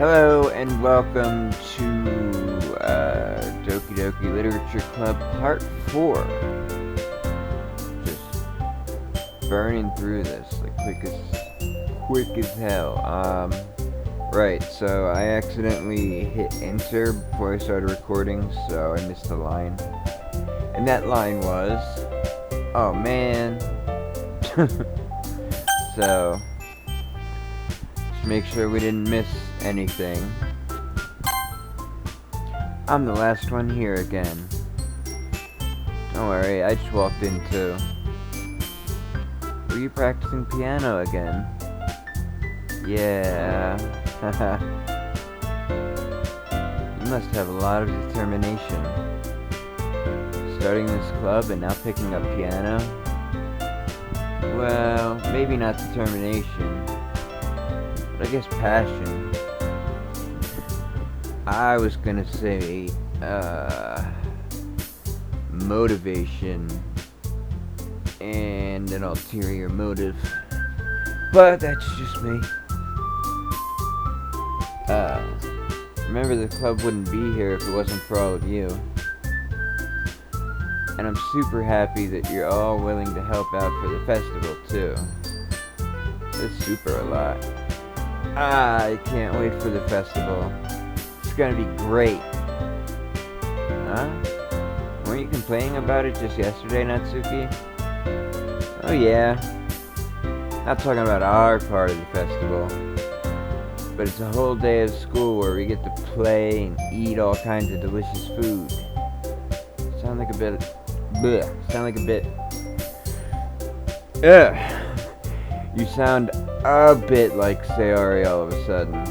Hello and welcome to Doki Literature Club Part 4. Just burning through this like quick as hell. Right, so I accidentally hit enter before I started recording, so I missed a line. And that line was, oh man. So just make sure we didn't miss anything. I'm the last one here again. Don't worry, I just walked in too. Were you practicing piano again? Yeah. You must have a lot of determination. Starting this club and now picking up piano? Well, maybe not determination, but I guess passion. I was gonna say, motivation and an ulterior motive, but that's just me. Remember, the club wouldn't be here if it wasn't for all of you. And I'm super happy that you're all willing to help out for the festival, too. That's super a lot. I can't wait for the festival. It's gonna be great. Huh? Weren't you complaining about it just yesterday, Natsuki? Oh yeah. Not talking about our part of the festival. But it's a whole day of school where we get to play and eat all kinds of delicious food. Sound like a bit... Blech. Sound like a bit... Ugh. You sound a bit like Sayori all of a sudden.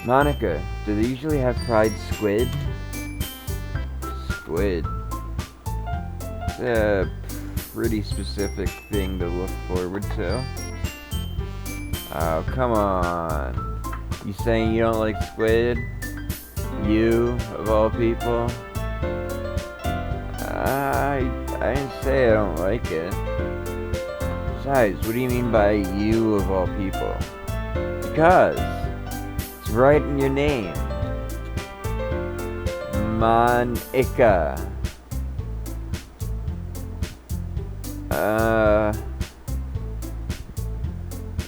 Monica, do they usually have fried squid? Squid. It's a pretty specific thing to look forward to. Oh, come on. You saying you don't like squid? You, of all people? I didn't say I don't like it. Besides, what do you mean by you, of all people? Because it's right in your name. Monica.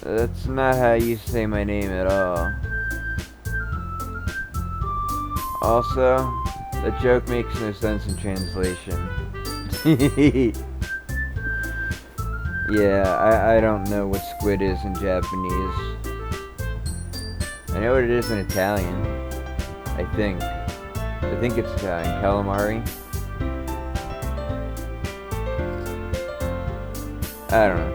That's not how you say my name at all. Also, that joke makes no sense in translation. Yeah, I don't know what squid is in Japanese. I know what it is in Italian. I think it's Italian. Calamari? I don't know.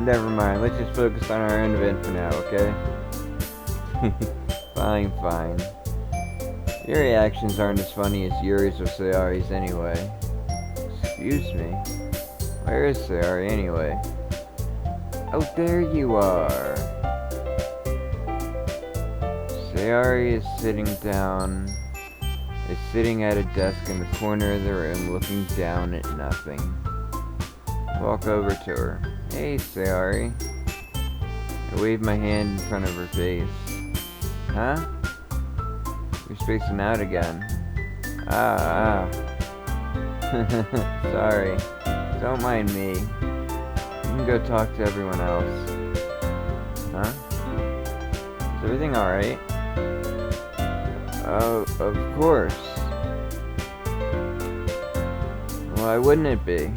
Never mind. Let's just focus on our own event for now, okay? Fine. Your reactions aren't as funny as Yuri's or Sayori's anyway. Excuse me. Where is Sayori anyway? Oh, there you are. Sayori is sitting at a desk in the corner of the room looking down at nothing. Walk over to her. Hey, Sayori. I wave my hand in front of her face. Huh? You're spacing out again. Sorry. Don't mind me. You can go talk to everyone else. Huh? Is everything alright? Oh, of course. Why wouldn't it be?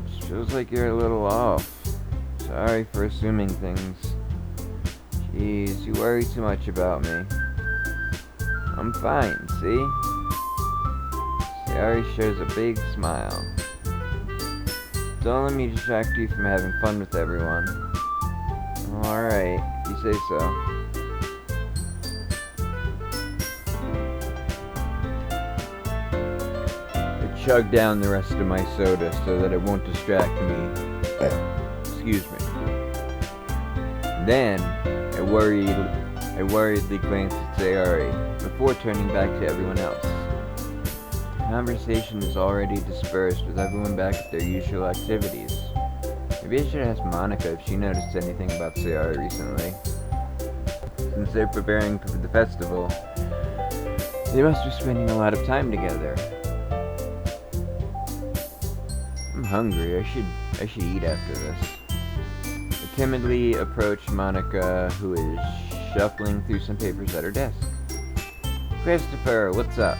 Just feels like you're a little off. Sorry for assuming things. Jeez, you worry too much about me. I'm fine, see? Sayori shows a big smile. Don't let me distract you from having fun with everyone. Alright, you say so. I chug down the rest of my soda so that it won't distract me. Excuse me. Then, I worriedly glanced at Sayori before turning back to everyone else. conversation is already dispersed with everyone back at their usual activities. Maybe I should ask Monica if she noticed anything about Sayari recently. Since they're preparing for the festival, they must be spending a lot of time together. I'm hungry. I should eat after this. I timidly approach Monica, who is shuffling through some papers at her desk. Christopher, what's up?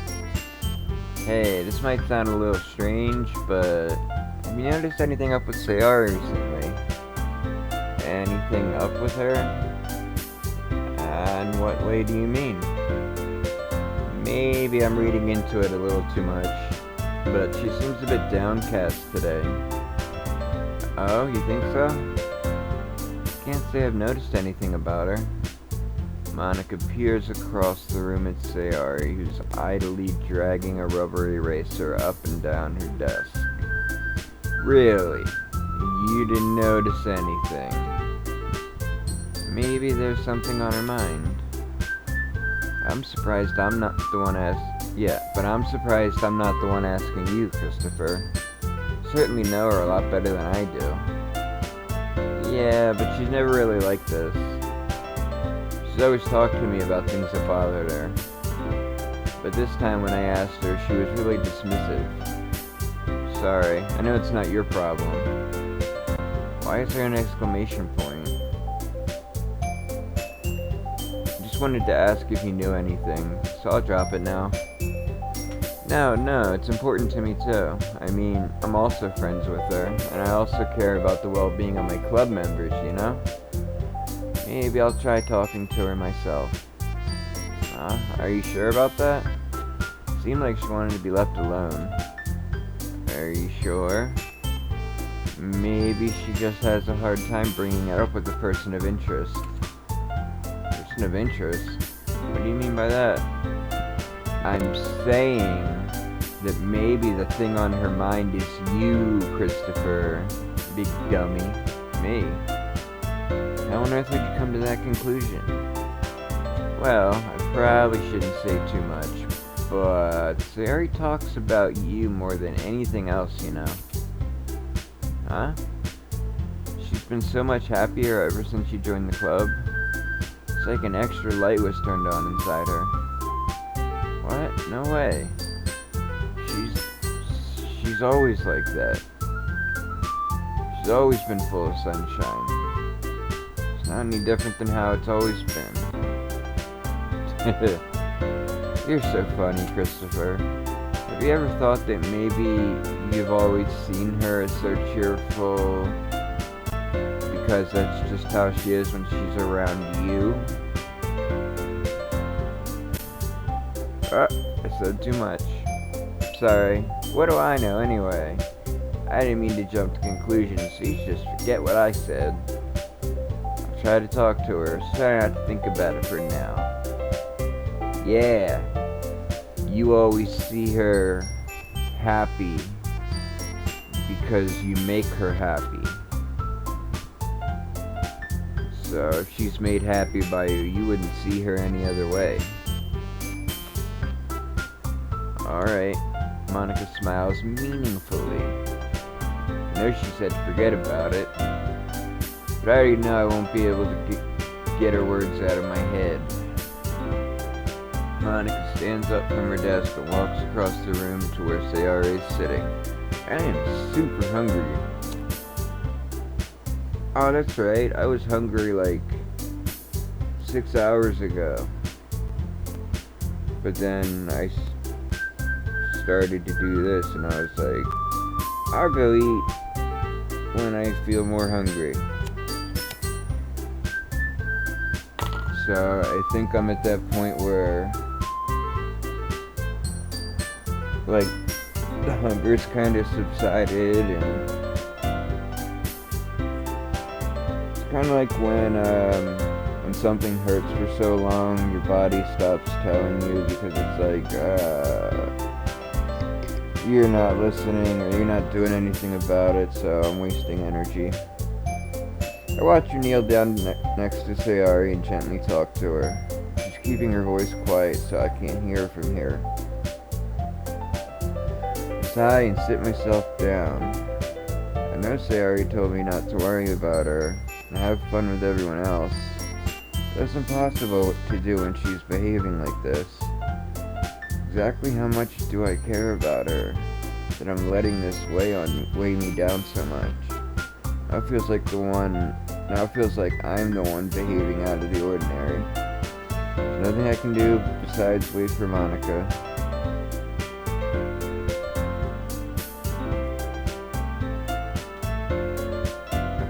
Hey, this might sound a little strange, but have you noticed anything up with Sayari recently? Anything up with her? And what way do you mean? Maybe I'm reading into it a little too much, but she seems a bit downcast today. Oh, you think so? Can't say I've noticed anything about her. Monica peers across the room at Sayari, who's idly dragging a rubber eraser up and down her desk. Really? You didn't notice anything? Maybe there's something on her mind. I'm surprised I'm not the one I'm surprised I'm not the one asking you, Christopher. Certainly know her a lot better than I do. Yeah, but she's never really like this. She's always talked to me about things that bothered her. But this time when I asked her, she was really dismissive. Sorry, I know it's not your problem. Why is there an exclamation point? Just wanted to ask if you knew anything, so I'll drop it now. No, it's important to me too. I mean, I'm also friends with her, and I also care about the well-being of my club members, you know? Maybe I'll try talking to her myself. Are you sure about that? Seemed like she wanted to be left alone. Are you sure? Maybe she just has a hard time bringing it up with a person of interest. Person of interest? What do you mean by that? I'm saying that maybe the thing on her mind is you, Christopher. Big dummy. Me. How on earth would you come to that conclusion? Well, I probably shouldn't say too much, but Sayari talks about you more than anything else, you know. Huh? She's been so much happier ever since she joined the club. It's like an extra light was turned on inside her. What? No way. She's always like that. She's always been full of sunshine. It's not any different than how it's always been. You're so funny, Christopher. Have you ever thought that maybe you've always seen her as so cheerful because that's just how she is when she's around you? I said too much. Sorry. What do I know anyway? I didn't mean to jump to conclusions, so you just forget what I said. I'll try to talk to her, so try not to think about it for now. Yeah. You always see her happy because you make her happy. So if she's made happy by you, you wouldn't see her any other way. Alright. Monica smiles meaningfully. I know she said forget about it, but I already know I won't be able to get her words out of my head. Monica stands up from her desk and walks across the room to where Sayari is sitting. I am super hungry. Oh, that's right. I was hungry like 6 hours ago. But then I started to do this and I was like, I'll go eat when I feel more hungry. So I think I'm at that point where like the hunger's kind of subsided, and it's kind of like when something hurts for so long, your body stops telling you because it's like you're not listening or you're not doing anything about it, so I'm wasting energy. I watch her kneel down next to Sayari and gently talk to her. She's keeping her voice quiet so I can't hear her from here. sigh and sit myself down. I know Sayori told me not to worry about her and have fun with everyone else. That's impossible to do when she's behaving like this. Exactly how much do I care about her that I'm letting this weigh me down so much? Now it feels like I'm the one behaving out of the ordinary. There's nothing I can do besides wait for Monica.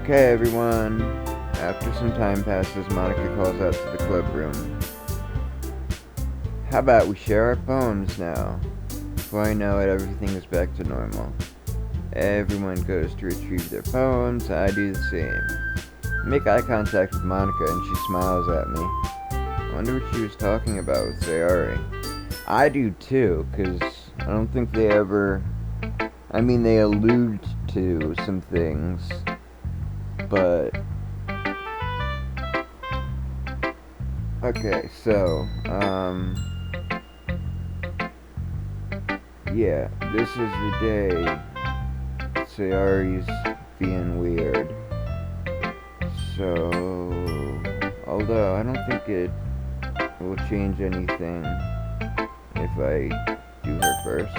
Okay, everyone. After some time passes, Monica calls out to the club room. How about we share our poems now? Before I know it, everything is back to normal. Everyone goes to retrieve their poems. I do the same. I make eye contact with Monica and she smiles at me. I wonder what she was talking about with Sayori. I do too, because I don't think they ever... they allude to some things, but... Okay, so, yeah, this is the day Sayori's being weird. So, although I don't think it will change anything if I do her first.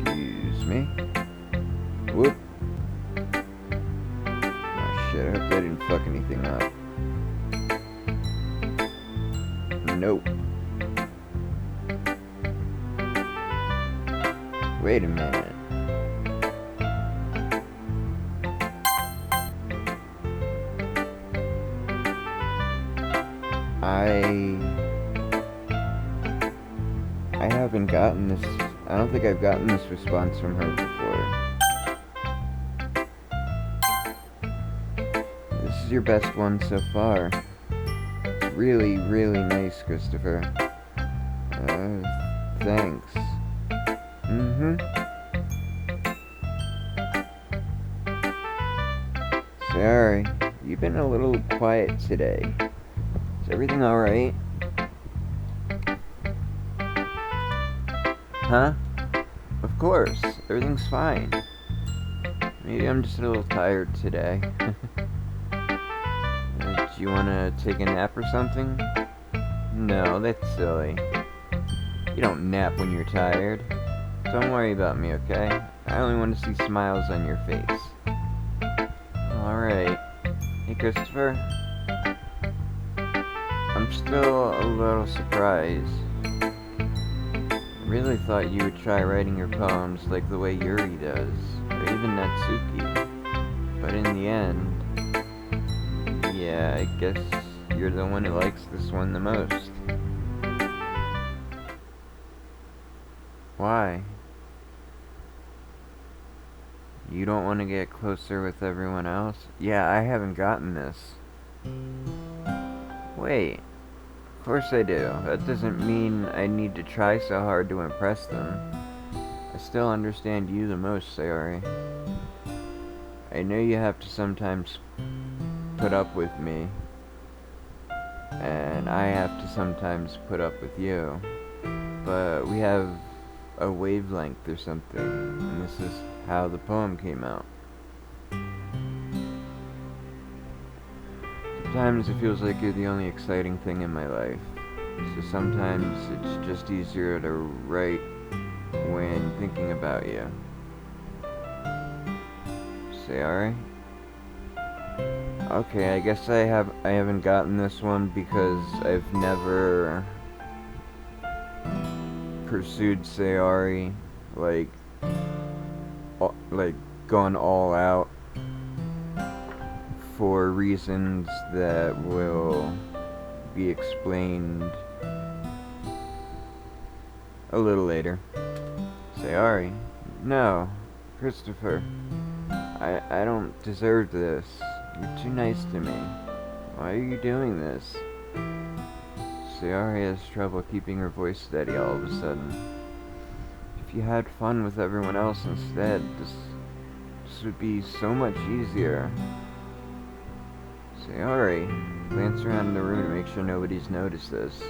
Excuse me. Whoop. Oh shit, I hope I didn't fuck anything up. Nope. Wait a minute. I haven't gotten this. I don't think I've gotten this response from her before. This is your best one so far. It's really, really nice, Christopher. Thanks. Sorry, you've been a little quiet today. Is everything alright? Huh? Of course, everything's fine. Maybe I'm just a little tired today. Do you want to take a nap or something? No, that's silly. You don't nap when you're tired. Don't worry about me, okay? I only want to see smiles on your face. Alright. Hey, Christopher? I'm still a little surprised. I really thought you would try writing your poems like the way Yuri does, or even Natsuki. But in the end, yeah, I guess you're the one who likes this one the most. Why? You don't want to get closer with everyone else? Yeah, I haven't gotten this. Wait. Of course I do. That doesn't mean I need to try so hard to impress them. I still understand you the most, Sayori. I know you have to sometimes put up with me, and I have to sometimes put up with you, but we have a wavelength or something, and this is how the poem came out. Sometimes it feels like you're the only exciting thing in my life, so sometimes it's just easier to write when thinking about you. Sayori? Okay, I guess I haven't gotten this one because I've never pursued Sayori, like gone all out for reasons that will be explained a little later. Sayori? No, Christopher. I don't deserve this. You're too nice to me. Why are you doing this? Sayori has trouble keeping her voice steady all of a sudden. If you had fun with everyone else instead, this would be so much easier. Sayori. Glance around the room to make sure nobody's noticed this.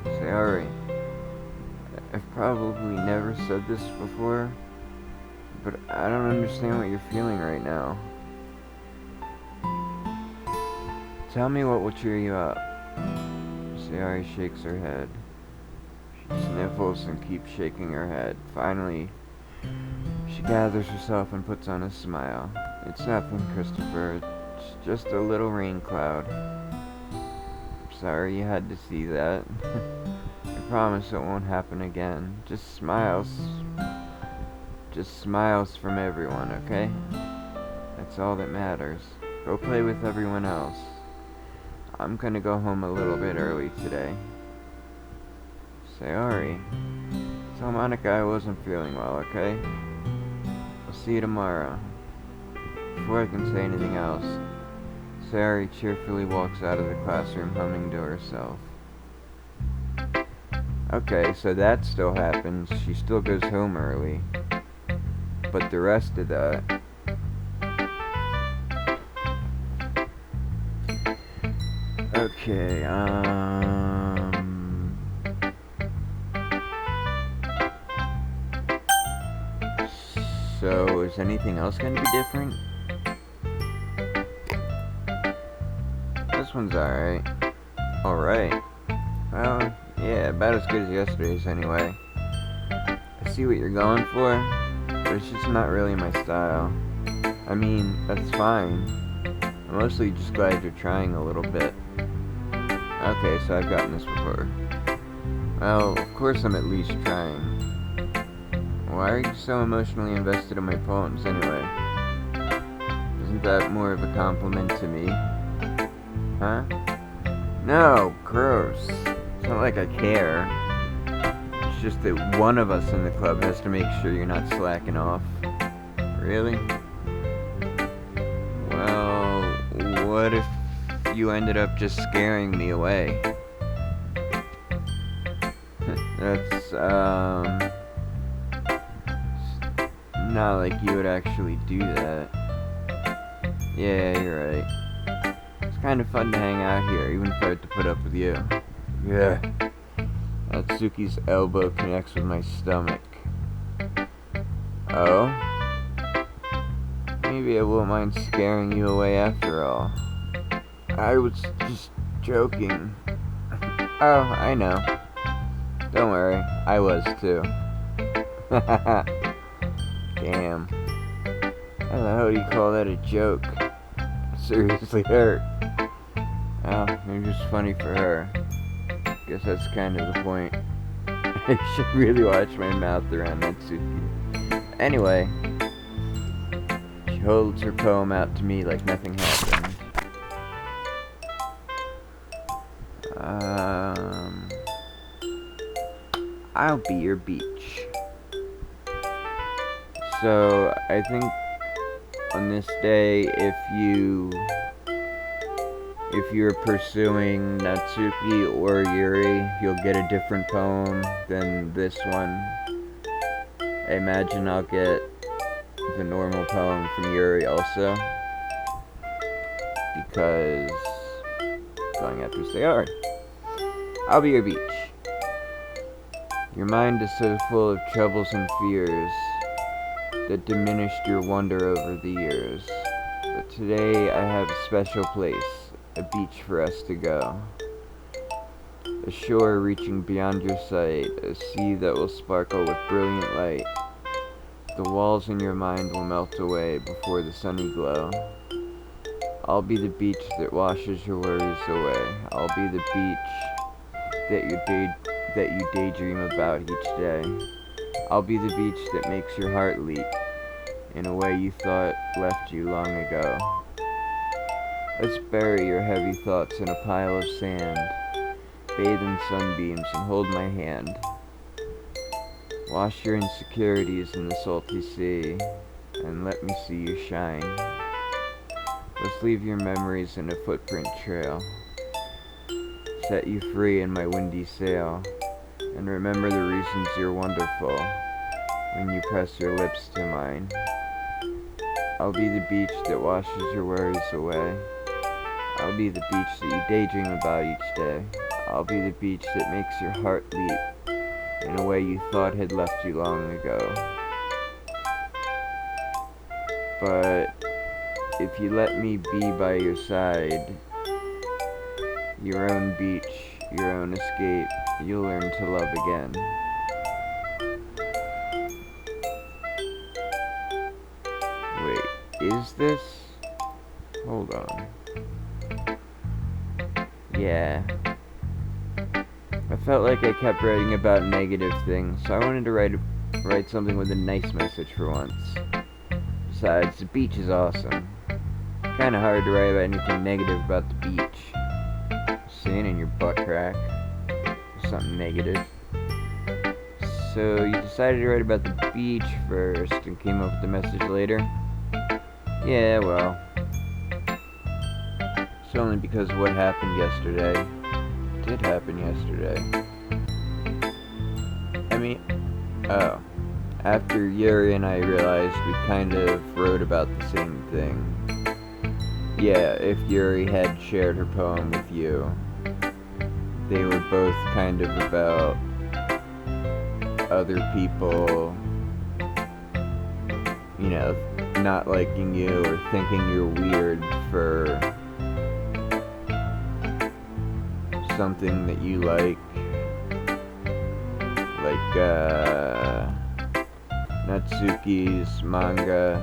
Sayori. I've probably never said this before, but I don't understand what you're feeling right now. Tell me what will cheer you up. Sayori shakes her head. She sniffles and keeps shaking her head. Finally, she gathers herself and puts on a smile. It's nothing, Christopher. It's just a little rain cloud. Sorry you had to see that. I promise it won't happen again. Just smiles. Just smiles from everyone, okay? That's all that matters. Go play with everyone else. I'm gonna go home a little bit early today. Sayori. Tell Monica I wasn't feeling well, okay? I'll see you tomorrow. Before I can say anything else, Sayori cheerfully walks out of the classroom humming to herself. Okay, so that still happens. She still goes home early. But the rest of that... Okay, So, is anything else going to be different? This one's alright. Alright. Well, yeah, about as good as yesterday's anyway. I see what you're going for, but it's just not really my style. I mean, that's fine. I'm mostly just glad you're trying a little bit. Okay, so I've gotten this before. Well, of course I'm at least trying. Why are you so emotionally invested in my poems anyway? Isn't that more of a compliment to me? Huh? No, gross. It's not like I care. It's just that one of us in the club has to make sure you're not slacking off. Really? Well, what if you ended up just scaring me away? That's, not like you would actually do that. Yeah, you're right. It's kind of fun to hang out here, even if I had to put up with you. Yeah. Natsuki's elbow connects with my stomach. Oh? Maybe I won't mind scaring you away after all. I was just joking. Oh, I know. Don't worry, I was too. Damn. How the hell do you call that a joke? Seriously hurt. Well, it was just funny for her. Guess that's kind of the point. I should really watch my mouth around Natsuki. Anyway, she holds her poem out to me like nothing happened. I'll be your beach. So, I think on this day, if you're pursuing Natsuki or Yuri, you'll get a different poem than this one. I imagine I'll get the normal poem from Yuri also, because going after Sayori. I'll be your beach. Your mind is so full of troubles and fears that diminished your wonder over the years. But today I have a special place, a beach for us to go. A shore reaching beyond your sight, a sea that will sparkle with brilliant light. The walls in your mind will melt away before the sunny glow. I'll be the beach that washes your worries away. I'll be the beach that you daydream about each day. I'll be the beach that makes your heart leap in a way you thought left you long ago. Let's bury your heavy thoughts in a pile of sand, bathe in sunbeams and hold my hand. Wash your insecurities in the salty sea, and let me see you shine. Let's leave your memories in a footprint trail. Set you free in my windy sail, and remember the reasons you're wonderful when you press your lips to mine. I'll be the beach that washes your worries away. I'll be the beach that you daydream about each day. I'll be the beach that makes your heart leap in a way you thought had left you long ago. But if you let me be by your side, your own beach, your own escape, you'll learn to love again. Wait, is this? Hold on. Yeah. I felt like I kept writing about negative things, so I wanted to write something with a nice message for once. Besides, the beach is awesome. Kinda hard to write about anything negative about the beach. Sin in your butt crack. Something negative. So you decided to write about the beach first and came up with the message later? Yeah, well. It's only because of what happened yesterday. It did happen yesterday. I mean, oh. After Yuri and I realized we kind of wrote about the same thing. Yeah, if Yuri had shared her poem with you, they were both kind of about other people, you know, not liking you or thinking you're weird for something that you like Natsuki's manga.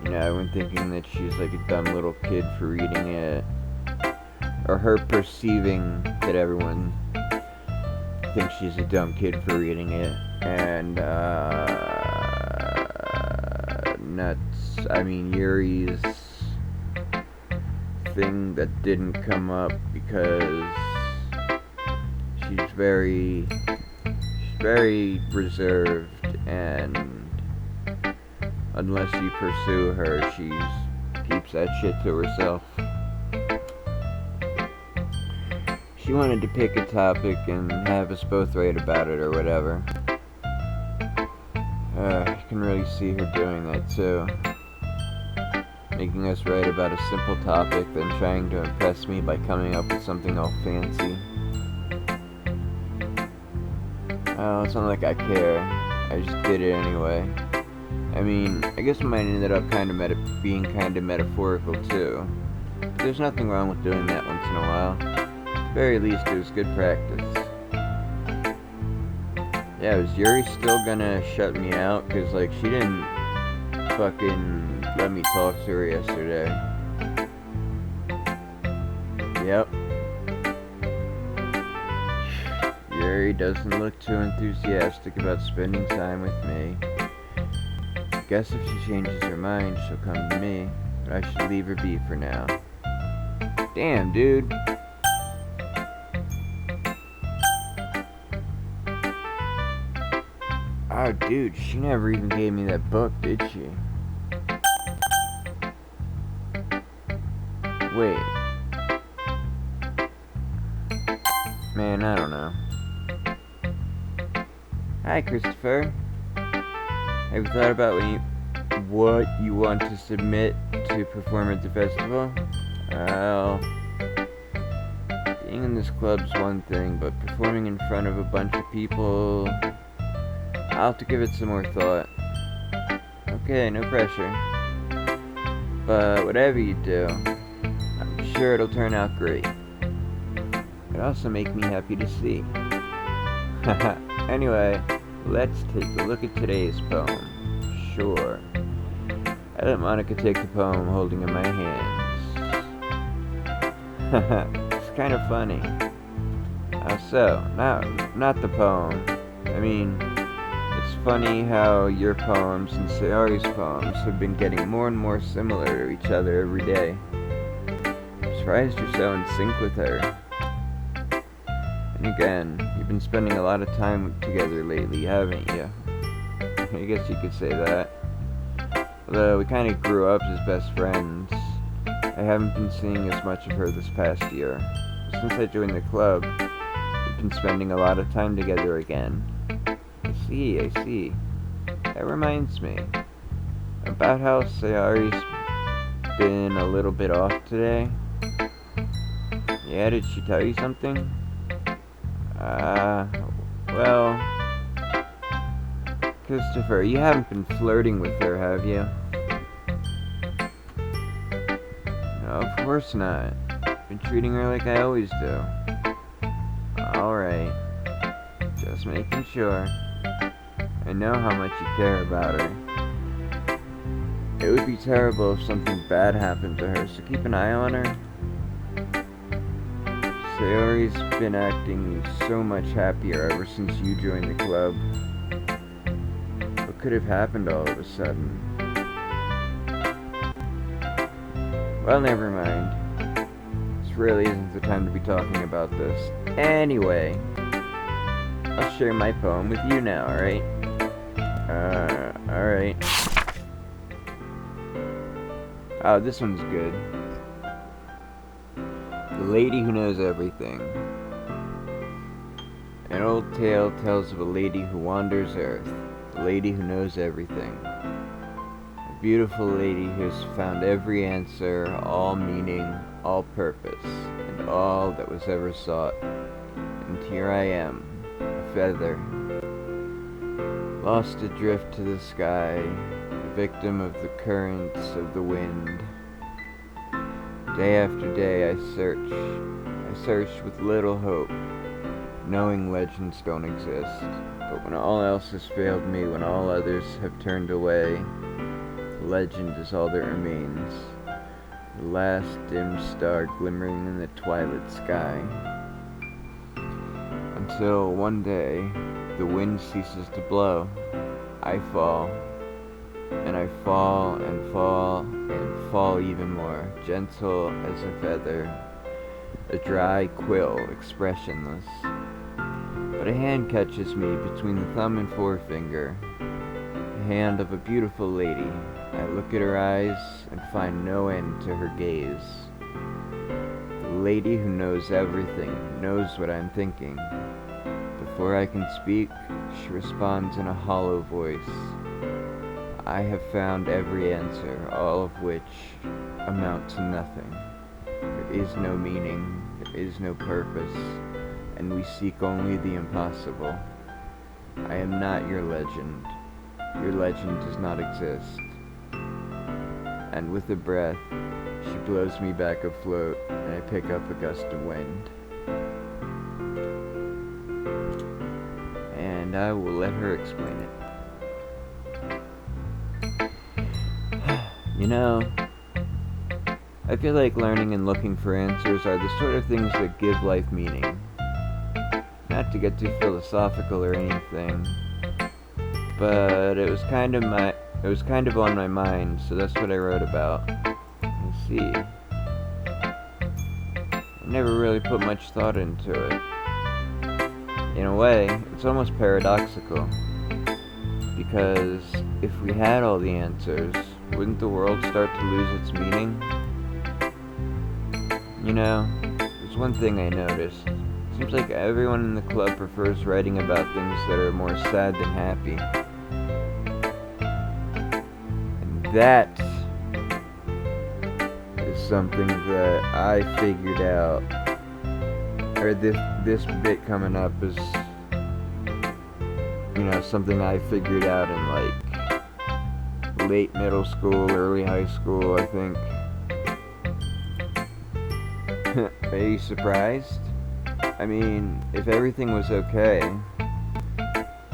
You know, everyone thinking that she's like a dumb little kid for reading it, or her perceiving that everyone thinks she's a dumb kid for reading it, and Yuri's thing that didn't come up because she's very reserved, and unless you pursue her, she keeps that shit to herself. She wanted to pick a topic and have us both write about it or whatever. I can really see her doing that too. Making us write about a simple topic, then trying to impress me by coming up with something all fancy. Oh, it's not like I care. I just did it anyway. I mean, I guess mine ended up being kind of metaphorical too. But there's nothing wrong with doing that once in a while. At the very least, it was good practice. Yeah, was Yuri still gonna shut me out? Cause like, she didn't fucking let me talk to her yesterday. Yep. Yuri doesn't look too enthusiastic about spending time with me. Guess if she changes her mind, she'll come to me. But I should leave her be for now. Damn, dude. Oh, dude, she never even gave me that book, did she? Wait. Man, I don't know. Hi, Christopher. Have you thought about what you want to submit to perform at the festival? Well, being in this club's one thing, but performing in front of a bunch of people, I'll have to give it some more thought. Okay, no pressure. But whatever you do, I'm sure it'll turn out great. It'll also make me happy to see. Anyway, let's take a look at today's poem. Sure. I let Monica take the poem I'm holding in my hands. It's kind of funny. How so? No, not the poem. I mean, it's funny how your poems and Sayori's poems have been getting more and more similar to each other every day. I'm surprised you're so in sync with her. And again, you've been spending a lot of time together lately, haven't you? I guess you could say that. Although we kind of grew up as best friends, I haven't been seeing as much of her this past year. Since I joined the club, we've been spending a lot of time together again. I see. That reminds me about how Sayori's been a little bit off today. Yeah, did she tell you something? Well, Christopher, you haven't been flirting with her, have you? No, of course not. Been treating her like I always do. Alright. Just making sure. I know how much you care about her. It would be terrible if something bad happened to her, so keep an eye on her. Sayori's been acting so much happier ever since you joined the club. What could have happened all of a sudden? Well, never mind. This really isn't the time to be talking about this. Anyway, I'll share my poem with you now, alright? Alright. Oh, this one's good. The Lady Who Knows Everything. An old tale tells of a lady who wanders earth, the lady who knows everything. A beautiful lady who has found every answer, all meaning, all purpose, and all that was ever sought. And here I am, a feather, lost adrift to the sky, a victim of the currents of the wind. Day after day I search with little hope, knowing legends don't exist. But when all else has failed me, when all others have turned away, the legend is all that remains, the last dim star glimmering in the twilight sky. Until one day, the wind ceases to blow, I fall, and I fall and fall and fall even more, gentle as a feather, a dry quill, expressionless. But a hand catches me between the thumb and forefinger, the hand of a beautiful lady. I look at her eyes and find no end to her gaze. The lady who knows everything, knows what I'm thinking. Before I can speak, she responds in a hollow voice. I have found every answer, all of which amount to nothing. There is no meaning, there is no purpose, and we seek only the impossible. I am not your legend. Your legend does not exist. And with a breath, she blows me back afloat, and I pick up a gust of wind. And I will let her explain it. You know, I feel like learning and looking for answers are the sort of things that give life meaning. Not to get too philosophical or anything, but it was kind of on my mind, so that's what I wrote about. I see. I never really put much thought into it. In a way, it's almost paradoxical, because if we had all the answers, wouldn't the world start to lose its meaning? You know, there's one thing I noticed. Seems like everyone in the club prefers writing about things that are more sad than happy. And that is something that I figured out, or this bit coming up is, you know, something I figured out in like late middle school, early high school, I think. Are you surprised? I mean, if everything was okay,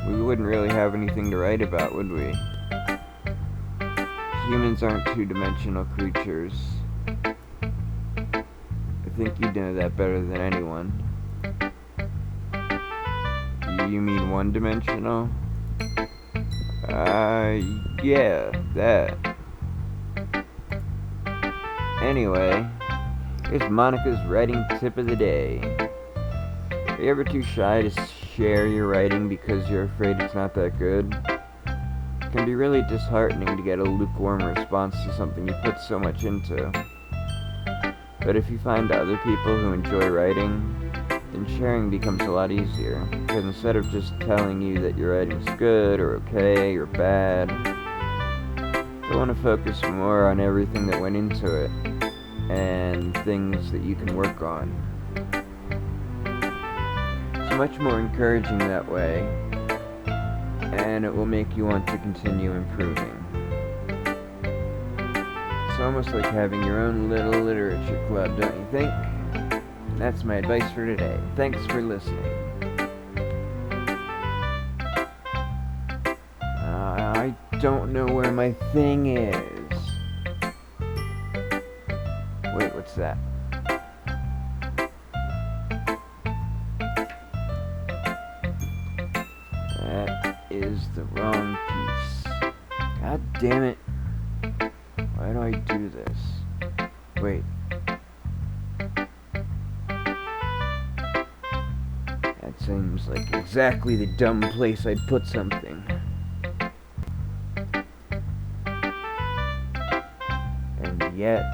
we wouldn't really have anything to write about, would we? Humans aren't two-dimensional creatures. I think you know that better than anyone. You mean one-dimensional? Yeah, that. Anyway, here's Monica's writing tip of the day. Are you ever too shy to share your writing because you're afraid it's not that good? It can be really disheartening to get a lukewarm response to something you put so much into. But if you find other people who enjoy writing, then sharing becomes a lot easier, because instead of just telling you that your writing's good or okay or bad, I want to focus more on everything that went into it. and things that you can work on. It's much more encouraging that way, and it will make you want to continue improving. It's almost like having your own little literature club, don't you think? That's my advice for today. Thanks for listening. I don't know where my thing is. Wait, what's that? That is the wrong piece. God damn it. Why do I do this? Wait. That seems like exactly the dumb place I'd put something. And yet...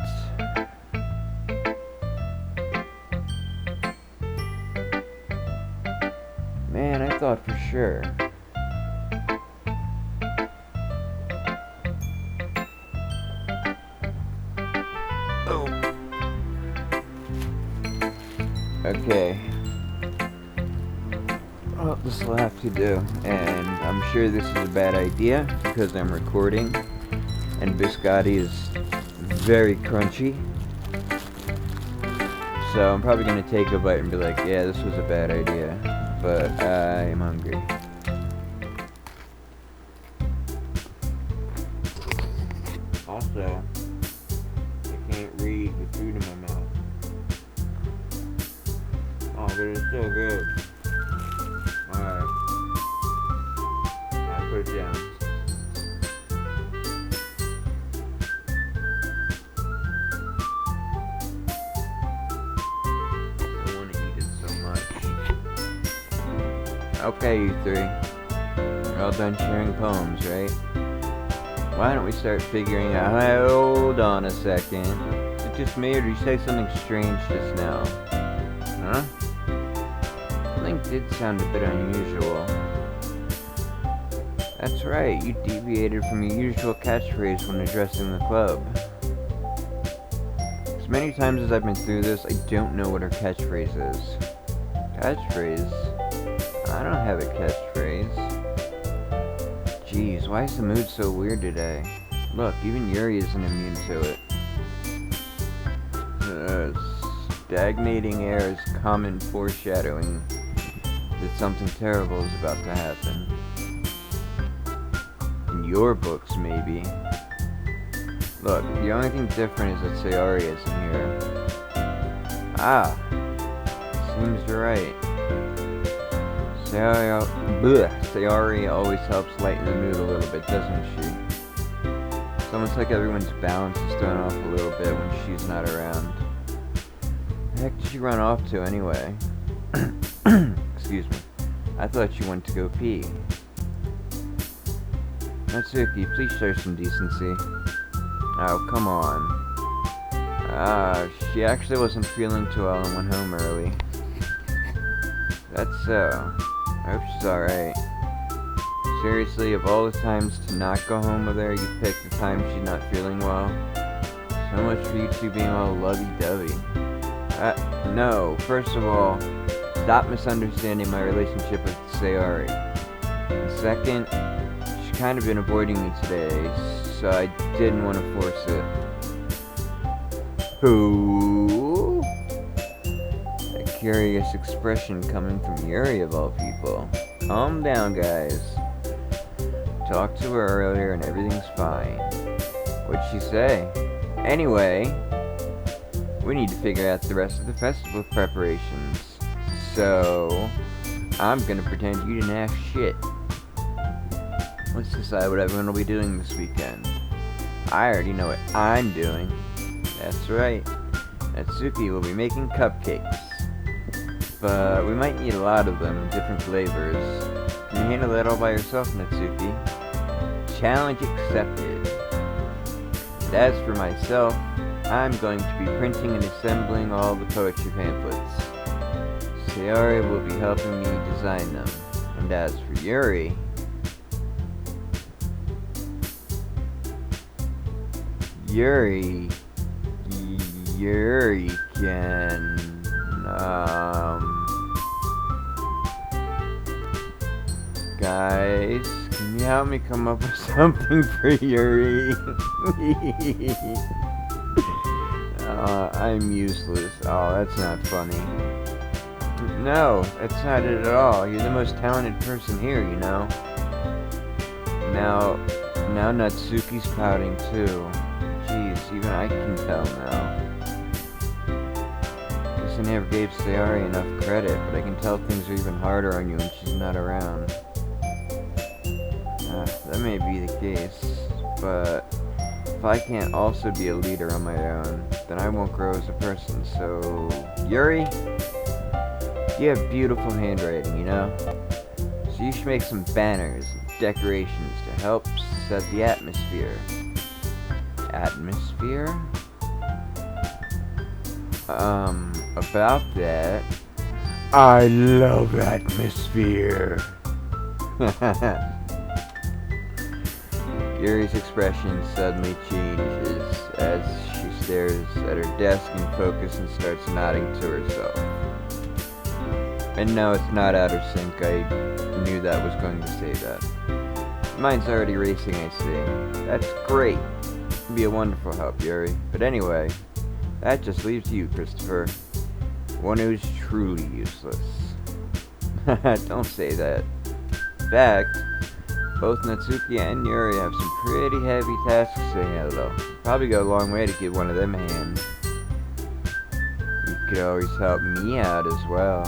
Man, I thought for sure. Okay. Well, this will have to do, and I'm sure this is a bad idea because I'm recording, and biscotti is very crunchy. So I'm probably going to take a bite and be like, yeah, this was a bad idea, but I'm hungry. Also, I can't read with food in my mouth. Oh, but it's so good. Alright. I put it down. I want to eat it so much. Okay, you three. You're all done sharing poems, right? Why don't we start figuring out... Hold on a second. Is it just me, or did you say something strange just now? Huh? Something did sound a bit unusual. That's right, you deviated from your usual catchphrase when addressing the club. As many times as I've been through this, I don't know what her catchphrase is. Catchphrase? I don't have a catchphrase. Jeez, why is the mood so weird today? Look, even Yuri isn't immune to it. Stagnating air is common foreshadowing that something terrible is about to happen. In your books, maybe. Look, the only thing different is that Sayori isn't here. Ah, seems right. Sayori always helps lighten the mood a little bit, doesn't she? It's almost like everyone's balance is thrown off a little bit when she's not around. The heck did you run off to anyway? Excuse me. I thought you went to go pee. Natsuki, please show some decency. Oh, come on. She actually wasn't feeling too well and went home early. That's so. I hope she's alright. Seriously, of all the times to not go home with her, you pick the time she's not feeling well. So much for you two being all lovey-dovey. No, first of all, stop misunderstanding my relationship with Sayori. And second, she's kind of been avoiding me today, so I didn't want to force it. Who? A curious expression coming from Yuri of all people. Calm down, guys. Talked to her earlier and everything's fine. What'd she say? Anyway, we need to figure out the rest of the festival preparations. So, I'm gonna pretend you didn't ask shit. Let's decide what everyone will be doing this weekend. I already know what I'm doing. That's right. Natsuki will be making cupcakes. But we might need a lot of them, different flavors. Can you handle that all by yourself, Natsuki? Challenge accepted. And as for myself, I'm going to be printing and assembling all the poetry pamphlets. Sayori will be helping me design them. And as for Yuri... Yuri can, guys, can you help me come up with something for Yuri? I'm useless. Oh, that's not funny. No, that's not it at all. You're the most talented person here, you know? Now Natsuki's pouting too. Jeez, even I can tell now. Guess I never gave Sayori enough credit, but I can tell things are even harder on you when she's not around. That may be the case, but if I can't also be a leader on my own, then I won't grow as a person. So, Yuri, you have beautiful handwriting, you know? So you should make some banners and decorations to help set the atmosphere. Atmosphere? About that, I love atmosphere. Yuri's expression suddenly changes as she stares at her desk in focus and starts nodding to herself. And no, it's not out of sync. I knew that was going to say that. Mine's already racing, I see. That's great. It'd be a wonderful help, Yuri. But anyway, that just leaves you, Christopher. One who's truly useless. Don't say that. In fact, both Natsuki and Yuri have some pretty heavy tasks to handle. Probably go a long way to give one of them a hand. You could always help me out as well.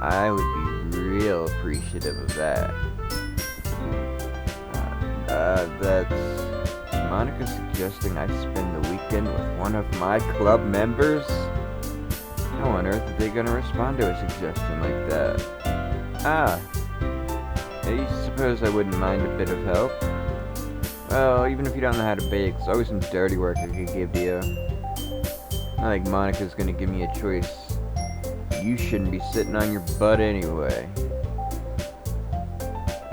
I would be real appreciative of that. That's Monica suggesting I spend the weekend with one of my club members? How on earth are they gonna respond to a suggestion like that? I suppose I wouldn't mind a bit of help. Well, even if you don't know how to bake, there's always some dirty work I could give you. Not like Monica's gonna give me a choice. You shouldn't be sitting on your butt anyway.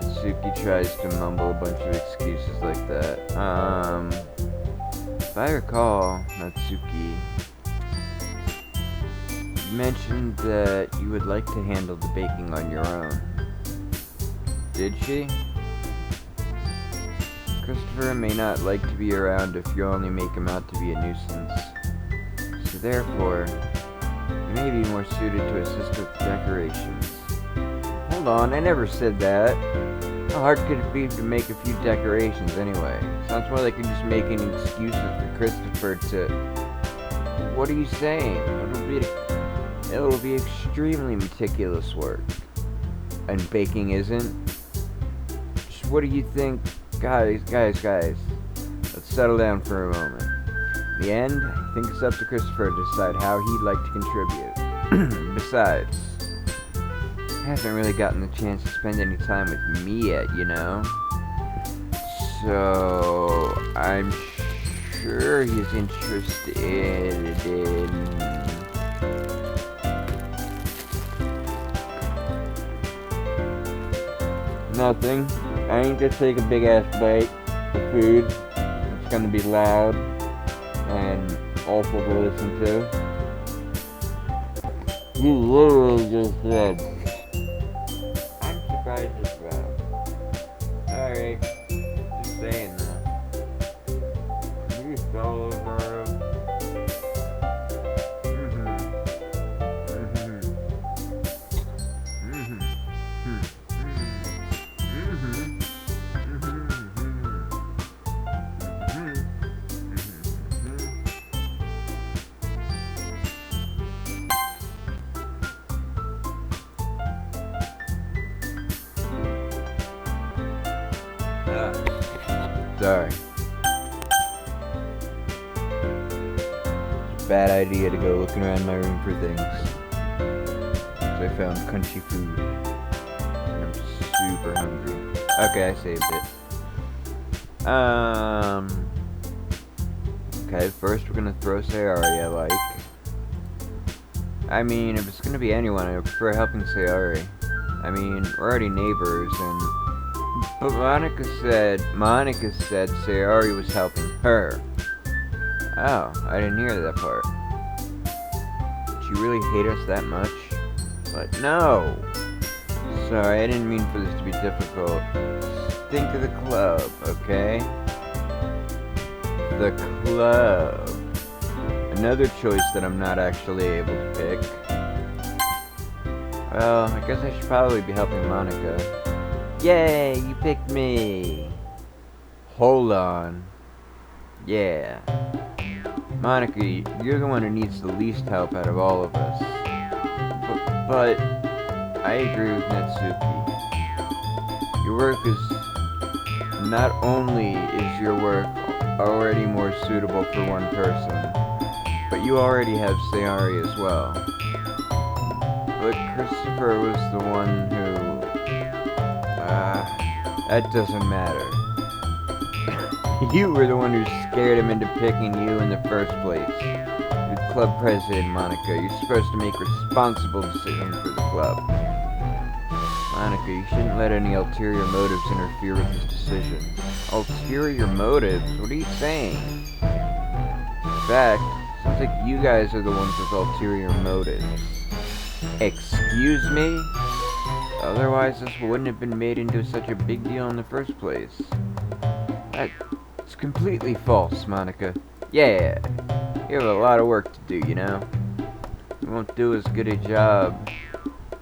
Natsuki tries to mumble a bunch of excuses like that. If I recall, Natsuki, you mentioned that you would like to handle the baking on your own. Did she? Christopher may not like to be around if you only make him out to be a nuisance. So therefore, you may be more suited to assist with decorations. Hold on, I never said that. How hard could it be to make a few decorations anyway? Sounds more like you're just making excuses for Christopher to... What are you saying? It'll be extremely meticulous work. And baking isn't? What do you think? Guys, let's settle down for a moment. In the end, I think it's up to Christopher to decide how he'd like to contribute. Besides, I haven't really gotten the chance to spend any time with me yet, you know? So, I'm sure he's interested in... Nothing. I ain't just take a big ass bite of food. It's gonna be loud and awful to listen to. You literally just said. I'm surprised as well. Sorry. Just saying that. You just all over. Sorry. It's a bad idea to go looking around my room for things. So I found crunchy food. And I'm super hungry. Okay, I saved it. Okay, first we're gonna throw Sayori, I like. I mean, if it's gonna be anyone, I prefer helping Sayori. I mean, we're already neighbors, and... But Monica said Sayori was helping her. Oh, I didn't hear that part. Did you really hate us that much? But no! Sorry, I didn't mean for this to be difficult. Just think of the club, okay? The club. Another choice that I'm not actually able to pick. Well, I guess I should probably be helping Monica. Yay, you picked me! Hold on. Yeah. Monica, you're the one who needs the least help out of all of us. But I agree with Natsuki. Your work is... Not only is your work already more suitable for one person, but you already have Sayari as well. But Christopher was the one who... that doesn't matter. You were the one who scared him into picking you in the first place. You're club president, Monica. You're supposed to make responsible decisions for the club. Monica, you shouldn't let any ulterior motives interfere with this decision. Ulterior motives? What are you saying? In fact, it sounds like you guys are the ones with ulterior motives. Excuse me? Otherwise, this wouldn't have been made into such a big deal in the first place. It's completely false, Monica. Yeah, you have a lot of work to do, you know? We won't do as good a job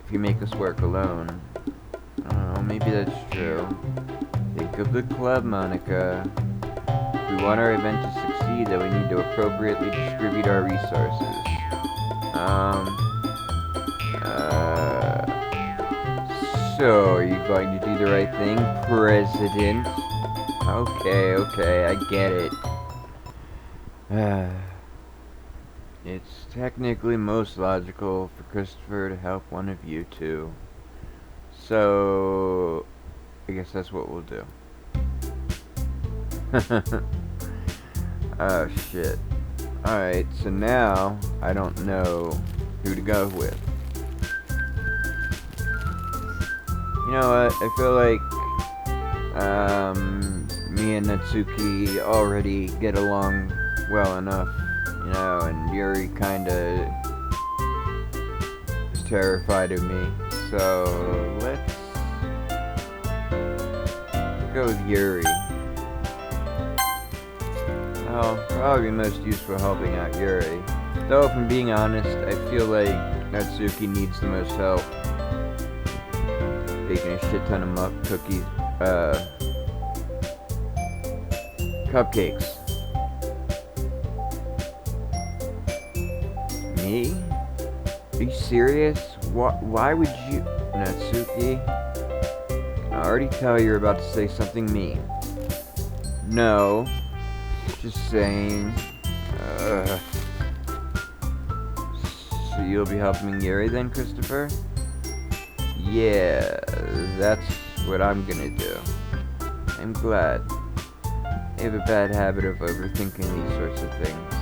if you make us work alone. I don't know, maybe that's true. Think of the club, Monica. If we want our event to succeed, then we need to appropriately distribute our resources. So, are you going to do the right thing, President? Okay, I get it. It's technically most logical for Christopher to help one of you two. So, I guess that's what we'll do. Oh, shit. Alright, so now I don't know who to go with. You know what? I feel like me and Natsuki already get along well enough, you know, and Yuri kinda is terrified of me. So let's go with Yuri. Well, probably most useful helping out Yuri. Though, if I'm being honest, I feel like Natsuki needs the most help. Baking a shit ton of cupcakes. Me? Are you serious? Why would you... Natsuki? I can already tell you're about to say something mean. No. Just saying. So you'll be helping Yuri then, Christopher? Yeah, that's what I'm gonna do. I'm glad. I have a bad habit of overthinking these sorts of things.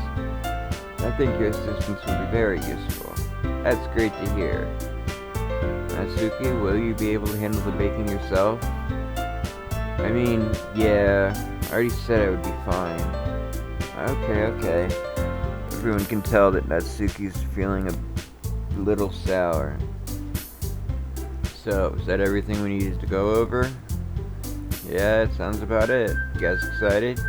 I think your assistance will be very useful. That's great to hear. Natsuki, will you be able to handle the baking yourself? I mean, yeah, I already said I would be fine. Okay. Everyone can tell that Natsuki's feeling a little sour. So, is that everything we needed to go over? Yeah, it sounds about it. You guys excited?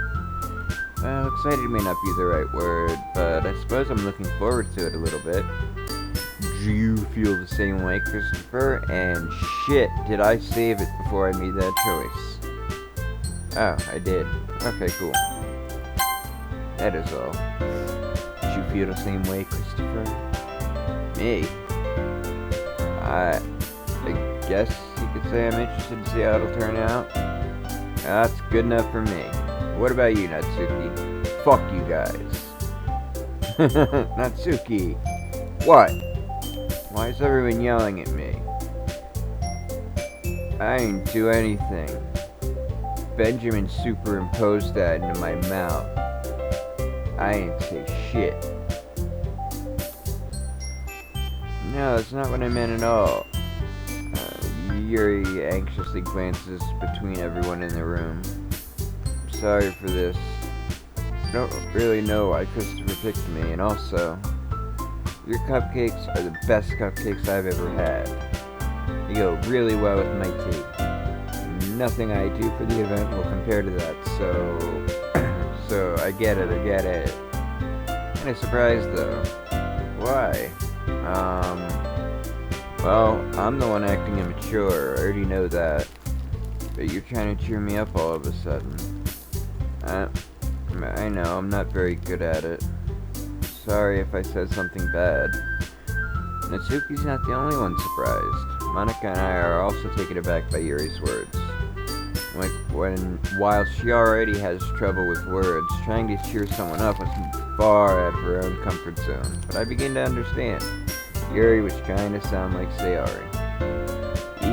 Well, excited may not be the right word, but I suppose I'm looking forward to it a little bit. Do you feel the same way, Christopher? And shit, did I save it before I made that choice? Oh, I did. Okay, cool. That is all. Did you feel the same way, Christopher? Me? I guess you could say I'm interested to see how it'll turn out. That's good enough for me. What about you, Natsuki? Fuck you guys. Natsuki! What? Why is everyone yelling at me? I didn't do anything. Benjamin superimposed that into my mouth. I didn't say shit. No, that's not what I meant at all. Yuri anxiously glances between everyone in the room. Sorry for this. don't really know why Christopher picked me, and also, your cupcakes are the best cupcakes I've ever had. You go really well with my cake. Nothing I do for the event will compare to that, so I get it. Kinda surprised though. Why? Well, I'm the one acting immature, I already know that. But you're trying to cheer me up all of a sudden. I know, I'm not very good at it. Sorry if I said something bad. Natsuki's not the only one surprised. Monica and I are also taken aback by Yuri's words. While she already has trouble with words, trying to cheer someone up was far out of her own comfort zone. But I begin to understand. Yuri was trying to sound like Sayori.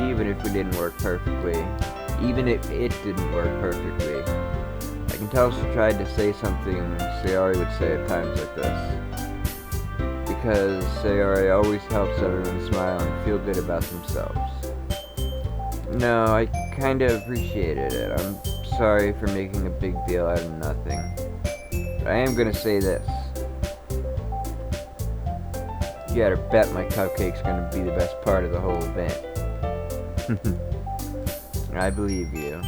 Even if it didn't work perfectly, I can tell she tried to say something Sayori would say at times like this. Because Sayori always helps everyone smile and feel good about themselves. No, I kinda appreciated it. I'm sorry for making a big deal out of nothing. But I am gonna say this. You gotta bet my cupcake's gonna be the best part of the whole event. I believe you.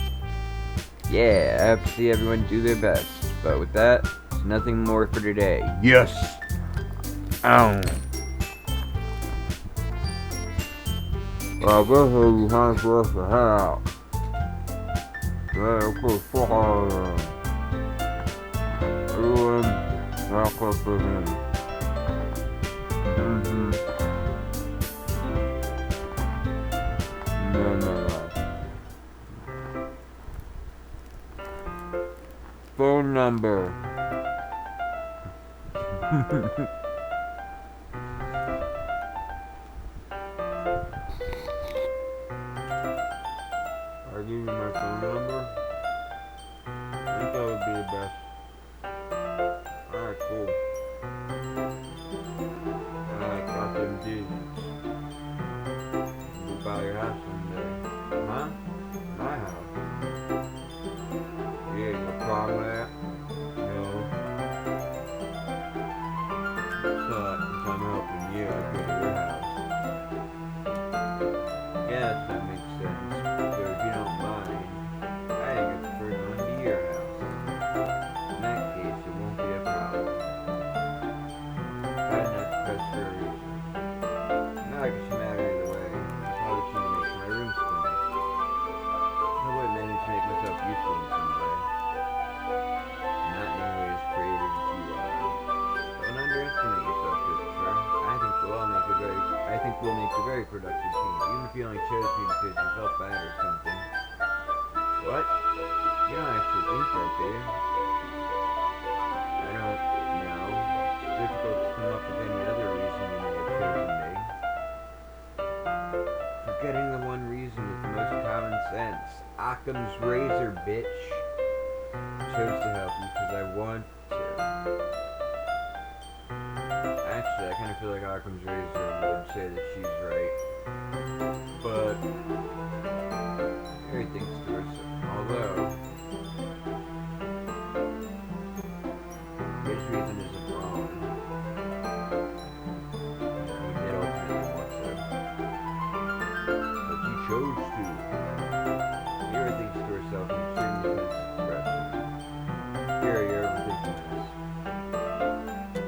Yeah, I have to see everyone do their best. But with that, there's nothing more for today. Yes! Ow! Well, this is you have supposed to have. Yeah, okay, fine. Everyone, back up again. No. Phone number. I'll give you my phone number. I think that would be the best. Alright, cool. Alright, got them G's. We'll buy your house someday. Huh? My house. Yeah, no problem with that? No. So, since I'm helping you, I'll go to your house. Yes, that makes sense. So if you don't mind, I think I prefer going to your house. In that case, it won't be a problem. Try not to press for a reason. No, I guess it matter either way. I probably shouldn't make my room spinning. I would manage to make myself useful in some way. Not nearly as creative as you are. Don't underestimate yourself, Christopher. I think we'll make a very productive team, even if you only chose me because you felt bad or something. What? You don't actually think that, do you? I don't know. It's difficult to come up with any other reason you may have chosen me. Forgetting the one reason with the most common sense. Occam's razor, bitch. I chose to help you because I want to. Actually, I kind of feel like Occam's razor would say that she's right. But Harry thinks to herself. Although his reason isn't wrong. He did ultimately want to. But you chose to. Harry thinks to herself in extremely tense expression. Harry, you're overthinking this.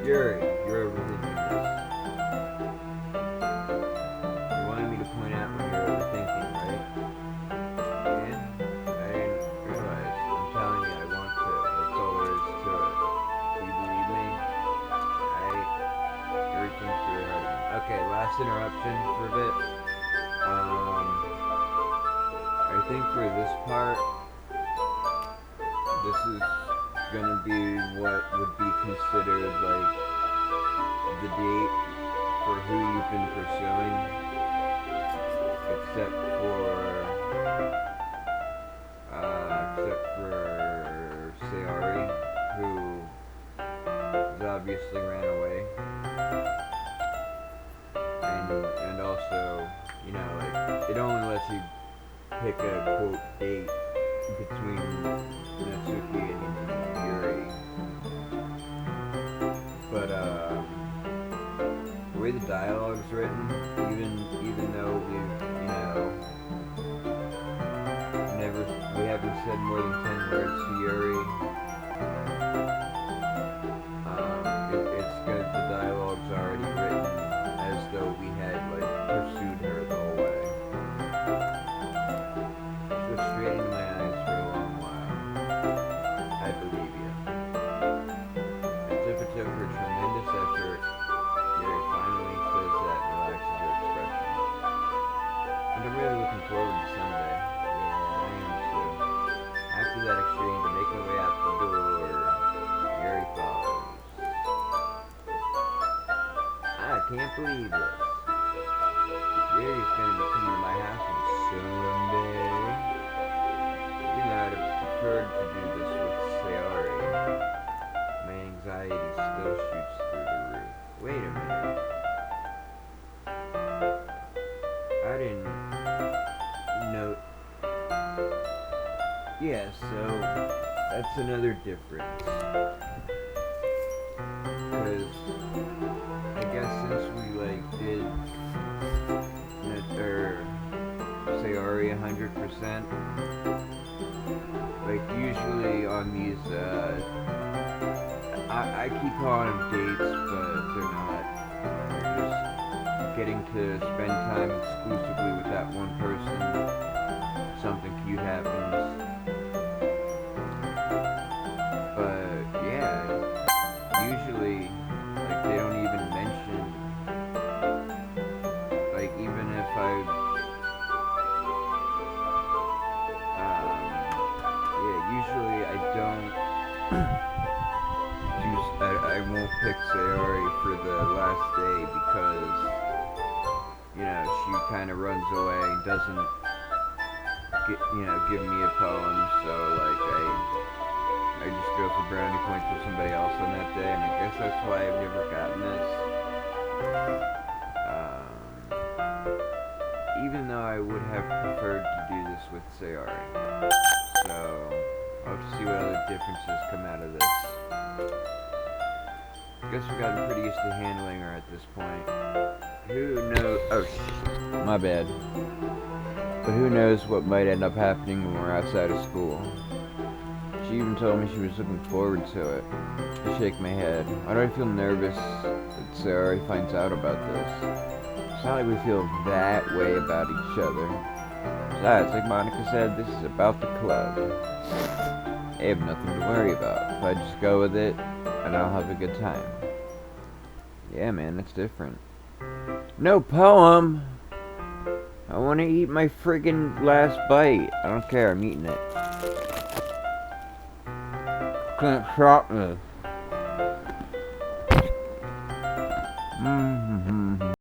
Yuri, you're overthinking this. You wanted me to point out when you're overthinking, right? And I didn't realize. I'm telling you, I want to. That's all there is to it. Do you believe me? Everything's very hard. Okay, last interruption for a bit. I think for this part, this is gonna be what would be considered like the date for who you've been pursuing, except for Sayori, who has obviously ran away, and also, you know, like it only lets you pick a quote date between Natsuki and Yuri. the dialogue's written, even though we've, we haven't said more than 10 words to Yuri. It's good. The dialogue's already written as though we had pursued her the whole way. She looked straight into my eyes for a long while. I believe you. As if it took her tremendous effort, Yuri finally says that and relaxes her expression. And I'm really looking forward to Sunday. After that exchange, I make my way out the door. Yuri follows. I can't believe this. Yuri's gonna be coming to my house on Sunday. Even though I'd have preferred to do this with Sayori, my anxiety still shoots through the roof. Wait a minute. I didn't know. Yeah, so that's another difference. Because I guess since we did Sayori 100%, usually on these I keep calling them dates, but they're not. They're just getting to spend time exclusively with that one person. Something cute happens. Usually, they don't even mention, even if usually I don't I won't pick Sayori for the last day because, she kind of runs away and doesn't give me a poem, so, I just go for brownie points with somebody else on that day, and I guess that's why I've never gotten this. Even though I would have preferred to do this with Sayori. So, I'll have to see what other differences come out of this. I guess we've gotten pretty used to handling her at this point. Who knows? Oh, my bad. But who knows what might end up happening when we're outside of school. She even told me she was looking forward to it. I shake my head. Why do I feel nervous that Sayori finds out about this? It's not like we feel that way about each other. Besides, like Monica said, this is about the club. I have nothing to worry about. If I just go with it, and I'll have a good time. Yeah, man, it's different. No poem! I want to eat my friggin' last bite. I don't care, I'm eating it. Can't stop me.